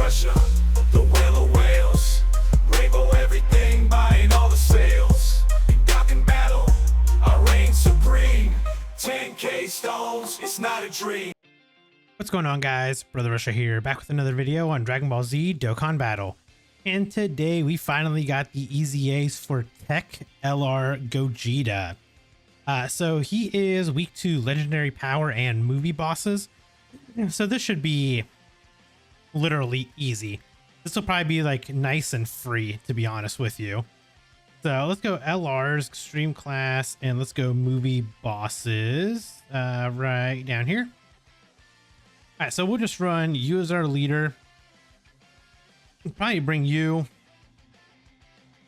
Russia, the whale of whales. Rainbow everything, buying all the sales. In Dokkan battle, I reign supreme. 10K stones, it's not a dream. What's going on, guys? Brother Russia here, back with another video on Dragon Ball Z Dokkan Battle. And today we finally got the EZAs for TEQ LR GOGETA. So he is weak to legendary power and movie bosses. So this should be literally easy. This will probably be like nice and free, to be honest with you. So let's go LRs, extreme class, and let's go movie bosses right down here. All right, so we'll just run you as our leader. We'll probably bring you.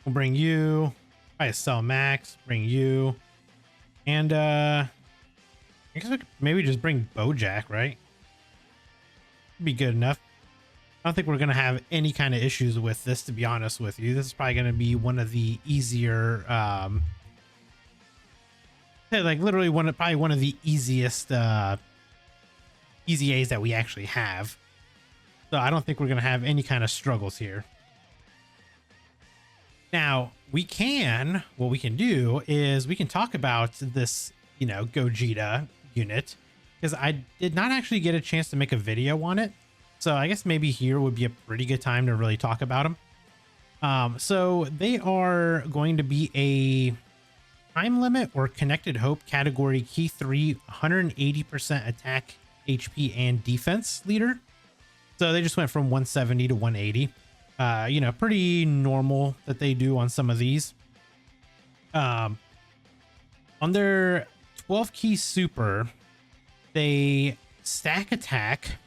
We'll bring you. Probably sell Max, bring you. And I guess we could maybe just bring Bojack, right? Be good enough. I don't think we're gonna have any kind of issues with this, to be honest with you. This is probably gonna be one of the easier, like literally probably one of the easiest EZAs that we actually have. So I don't think we're gonna have any kind of struggles here. Now what we can do is we can talk about this, you know, GOGETA unit, because I did not actually get a chance to make a video on it. So I guess maybe here would be a pretty good time to really talk about them. So they are going to be a time limit or connected hope category key 3, 180% attack, HP, and defense leader. So they just went from 170 to 180. You know, pretty normal that they do on some of these. On their 12 key super, they stack attack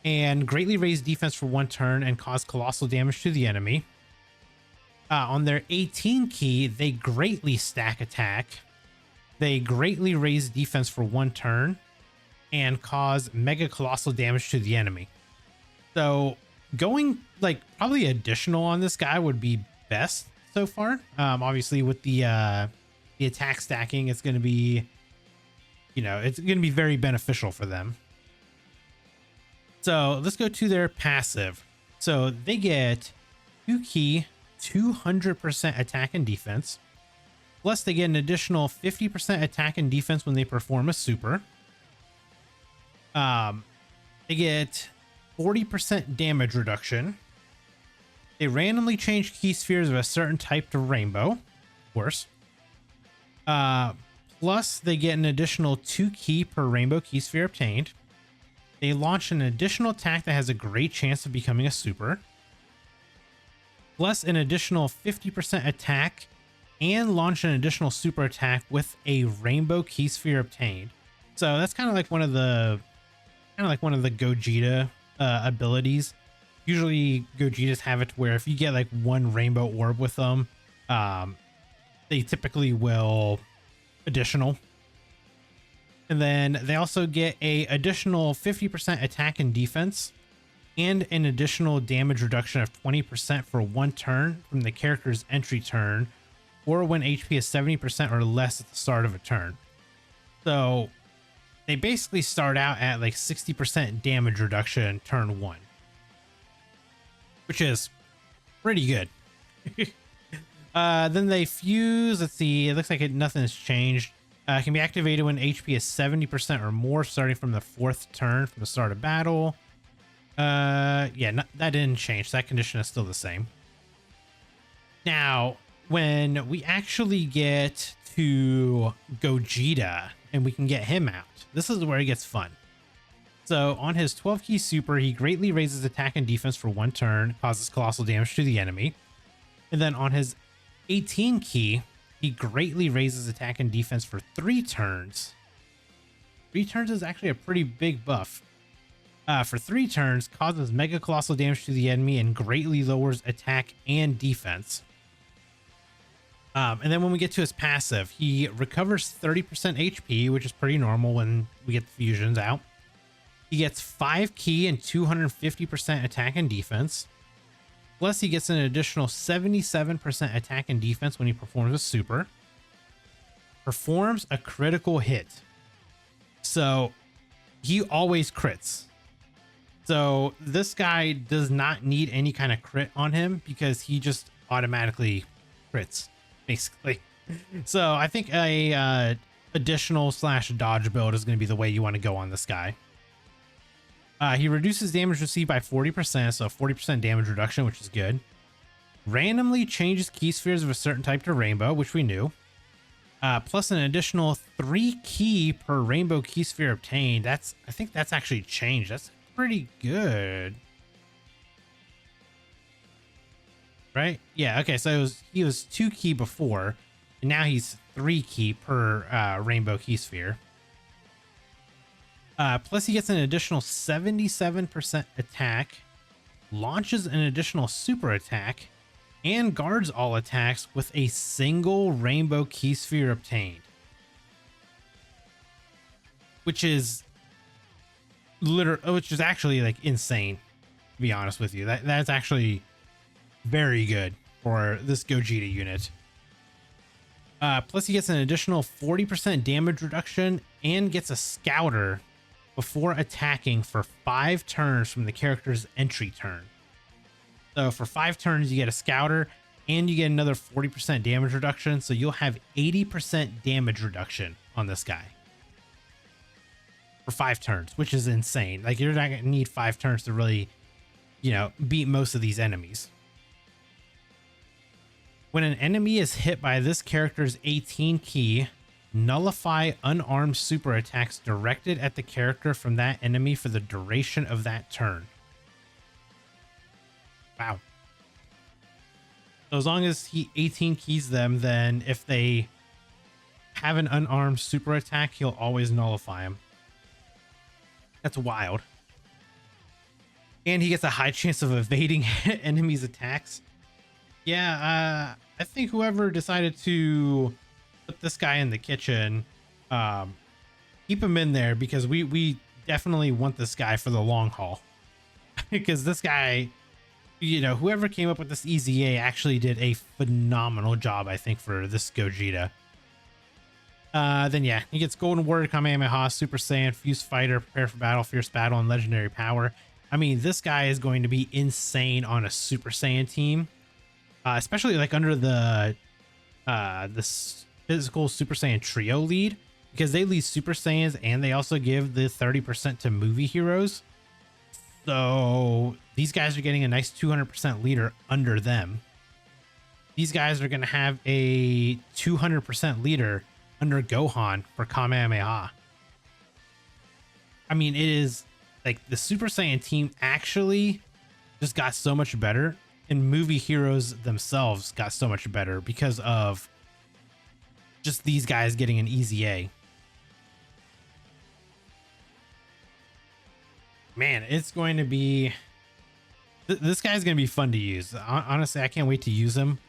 and greatly raise defense for 1 turn and cause colossal damage to the enemy. On their 18 key, they greatly stack attack. They greatly raise defense for 1 turn and cause mega colossal damage to the enemy. So going like probably additional on this guy would be best so far. Obviously with the attack stacking, it's going to be, you know, it's going to be very beneficial for them. So let's go to their passive. So they get 2 key, 200% attack and defense. Plus they get an additional 50% attack and defense when they perform a super. They get 40% damage reduction. They randomly change key spheres of a certain type to rainbow, of course. Plus they get an additional 2 key per rainbow key sphere obtained. They launch an additional attack that has a great chance of becoming a super. Plus an additional 50% attack and launch an additional super attack with a rainbow key sphere obtained. So that's kind of like one of the GOGETA abilities. Usually GOGETAs have it to where if you get like 1 rainbow orb with them, they typically will additional. And then they also get a additional 50% attack and defense and an additional damage reduction of 20% for 1 turn from the character's entry turn, or when HP is 70% or less at the start of a turn. So they basically start out at like 60% damage reduction turn 1, which is pretty good. Then they fuse. Let's see. It looks like nothing has changed. Can be activated when HP is 70% or more, starting from the 4th turn from the start of battle. Yeah, that didn't change. That condition is still the same. Now, when we actually get to GOGETA and we can get him out, this is where it gets fun. So on his 12 key super, he greatly raises attack and defense for 1 turn, causes colossal damage to the enemy. And then on his 18 key, he greatly raises attack and defense for 3 turns. 3 turns is actually a pretty big buff. For 3 turns, causes mega colossal damage to the enemy and greatly lowers attack and defense. And then when we get to his passive, he recovers 30% HP, which is pretty normal when we get the fusions out. He gets 5 key and 250% attack and defense. Plus he gets an additional 77% attack and defense when he performs a super. Performs a critical hit. So he always crits. So this guy does not need any kind of crit on him because he just automatically crits, basically. So I think a additional slash dodge build is going to be the way you want to go on this guy. He reduces damage received by 40%, so 40% damage reduction, which is good. Randomly changes key spheres of a certain type to rainbow, which we knew. Plus an additional 3 key per rainbow key sphere obtained. I think that's actually changed. That's pretty good. Right? Yeah, okay, so he was 2 key before, and now he's 3 key per rainbow key sphere. Plus he gets an additional 77% attack, launches an additional super attack, and guards all attacks with a single rainbow key sphere obtained. Which is actually like insane, to be honest with you. That's actually very good for this Gogeta unit. Plus he gets an additional 40% damage reduction and gets a scouter before attacking for 5 turns from the character's entry turn. So for 5 turns, you get a scouter and you get another 40% damage reduction. So you'll have 80% damage reduction on this guy for 5 turns, which is insane. Like, you're not going to need 5 turns to really, beat most of these enemies. When an enemy is hit by this character's 18 key, nullify unarmed super attacks directed at the character from that enemy for the duration of that turn. Wow. So as long as he 18 keys them, then if they have an unarmed super attack, he'll always nullify them. That's wild. And he gets a high chance of evading enemies' attacks. Yeah, I think whoever decided to put this guy in the kitchen, keep him in there, because we definitely want this guy for the long haul. Because this guy, whoever came up with this EZA actually did a phenomenal job, I think, for this Gogeta. Then yeah, he gets Golden Word, Kamehameha, Super Saiyan, Fuse Fighter, Prepare for Battle, Fierce Battle, and Legendary Power. I mean, this guy is going to be insane on a Super Saiyan team. Especially like under the this physical Super Saiyan trio lead, because they lead Super Saiyans and they also give the 30% to movie heroes. So these guys are getting a nice 200% leader under them. These guys are going to have a 200% leader under Gohan for Kamehameha. I mean, it is like the Super Saiyan team actually just got so much better. And movie heroes themselves got so much better because of just these guys getting an EZA. Man, it's going to be... This guy's going to be fun to use. Honestly, I can't wait to use him.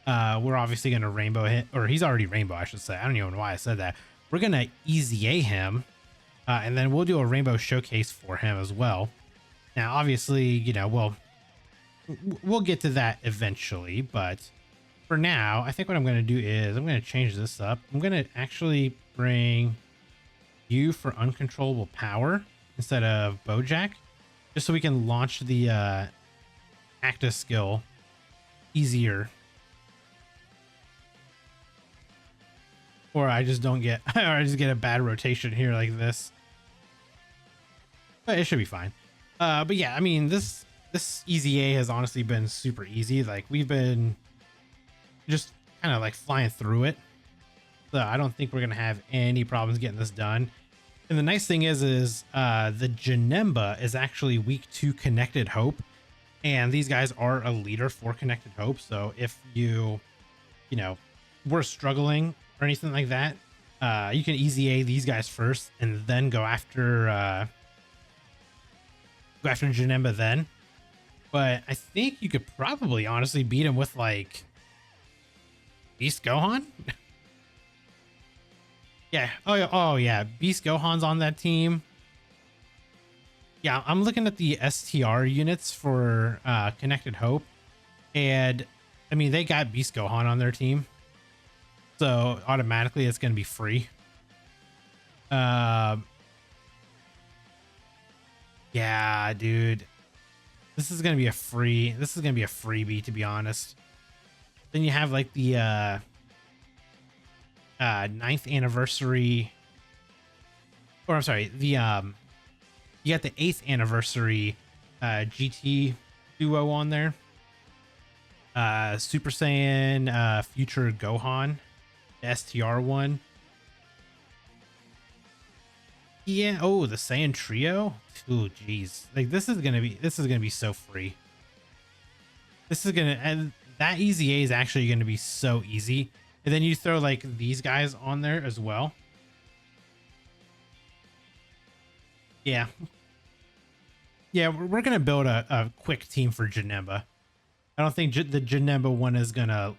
We're obviously going to rainbow him, or he's already rainbow, I should say. I don't even know why I said that. We're going to EZA him, and then we'll do a rainbow showcase for him as well. Now, obviously, we'll get to that eventually, but for now, I think what I'm going to do is I'm going to change this up. I'm going to actually bring you for uncontrollable power instead of Bojack, just so we can launch the active skill easier. Or I just don't get, or I just get a bad rotation here like this. But it should be fine. But yeah, I mean, this EZA has honestly been super easy. Like, we've been just kind of like flying through it. So I don't think we're going to have any problems getting this done. And the nice thing is the Janemba is actually weak to Connected Hope. And these guys are a leader for Connected Hope. So if you were struggling or anything like that, you can EZA these guys first and then go after Janemba then. But I think you could probably honestly beat him with like Beast Gohan. Yeah. Oh yeah. Beast Gohan's on that team. Yeah, I'm looking at the STR units for Connected Hope, and I mean, they got Beast Gohan on their team, so automatically it's going to be free. Yeah, dude. This is gonna be a freebie, to be honest. Then you have like the 9th anniversary, or I'm sorry, the you got the 8th anniversary GT duo on there. Super Saiyan Future Gohan, the STR one. Yeah, oh, the Saiyan Trio. Oh, geez. Like this is gonna be so free. This is gonna, and that EZA is actually gonna be so easy. And then you throw like these guys on there as well. Yeah. Yeah, we're gonna build a quick team for Janemba. I don't think the Janemba one is gonna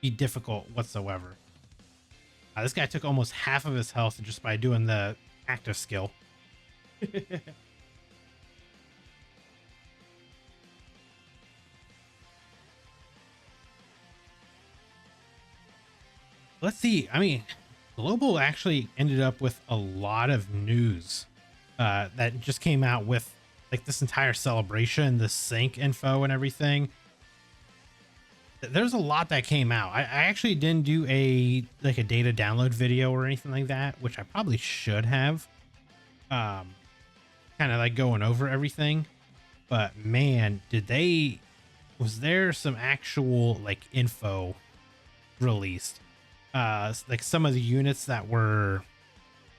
be difficult whatsoever. This guy took almost half of his health just by doing the active skill. Let's see. I mean, Global actually ended up with a lot of news that just came out with like this entire celebration, the sync info and everything. There's a lot that came out. I actually didn't do a data download video or anything like that, which I probably should have. Kind of like going over everything, but man, was there some actual like info released? Like some of the units that were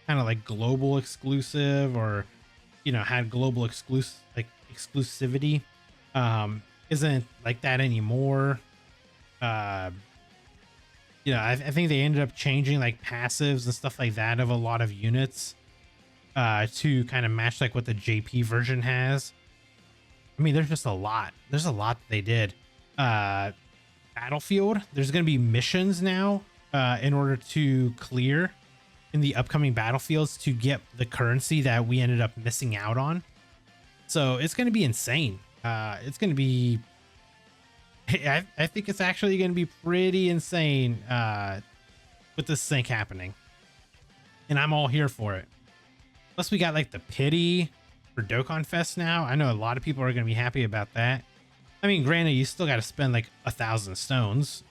kind of like global exclusive, or had global exclusivity, isn't like that anymore. I think they ended up changing like passives and stuff like that of a lot of units to kind of match like what the JP version has. I mean, there's just a lot. There's a lot that they did. Battlefield, there's going to be missions now in order to clear in the upcoming battlefields to get the currency that we ended up missing out on. So it's going to be insane. It's going to be, I think it's actually going to be pretty insane with this sync happening. And I'm all here for it. Plus we got like the pity for Dokkan Fest now. I know a lot of people are going to be happy about that. I mean, granted, you still got to spend like 1,000 stones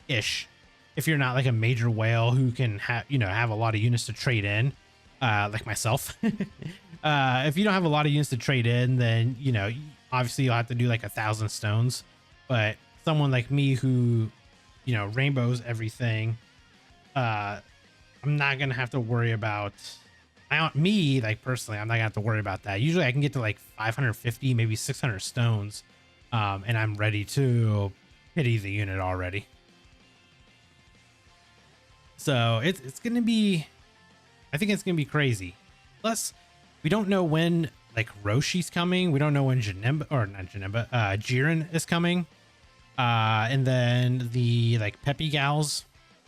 ish if you're not like a major whale who can have a lot of units to trade in, like myself. If you don't have a lot of units to trade in, then obviously you'll have to do like 1,000 stones. But someone like me who rainbows everything, I'm not gonna have to worry about personally, I'm not gonna have to worry about that. Usually I can get to like 550, maybe 600 stones, and I'm ready to pity the unit already. So it's gonna be, I think it's gonna be crazy. Plus, we don't know when like Roshi's coming. We don't know when Jiren is coming. And then the like Peppy Gals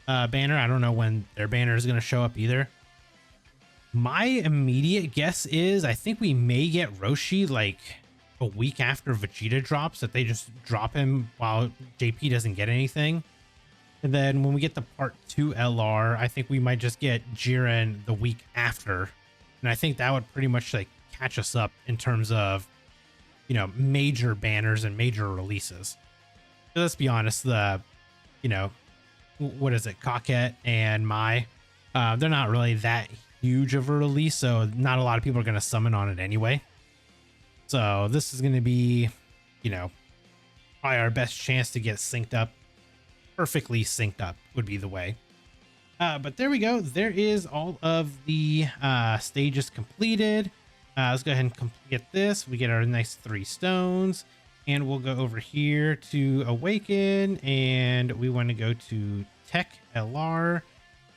banner, I don't know when their banner is gonna show up either. My immediate guess is I think we may get Roshi like a week after Vegeta drops, that they just drop him while JP doesn't get anything. And then when we get the part 2 LR, I think we might just get Jiren the week after. And I think that would pretty much like catch us up in terms of, major banners and major releases. So let's be honest, what is it? Coquette and Mai, they're not really that huge of a release, so not a lot of people are going to summon on it anyway. So this is going to be, probably our best chance to get synced up. Perfectly synced up would be the way. But there we go. There is all of the stages completed. Let's go ahead and get this. We get our nice 3 stones, and we'll go over here to Awaken, and we want to go to TEQ LR,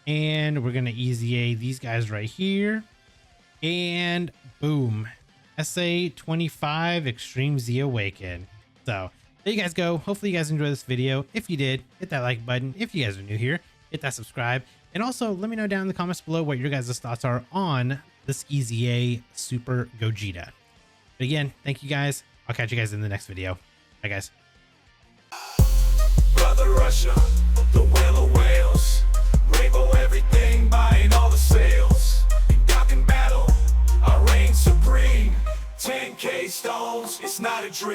and we're going to EZA these guys right here, and boom, SA25 Extreme Z Awaken. So there you guys go. Hopefully you guys enjoyed this video. If you did, hit that like button. If you guys are new here, hit that subscribe. And also let me know down in the comments below what your guys' thoughts are on this EZA Super Gogeta. But again, thank you guys. I'll catch you guys in the next video. Bye guys. Brother Russia, the whale of whales, rainbow everything, buying all the sales. In Dokkan battle, I reign supreme. 10K stones, it's not a dream.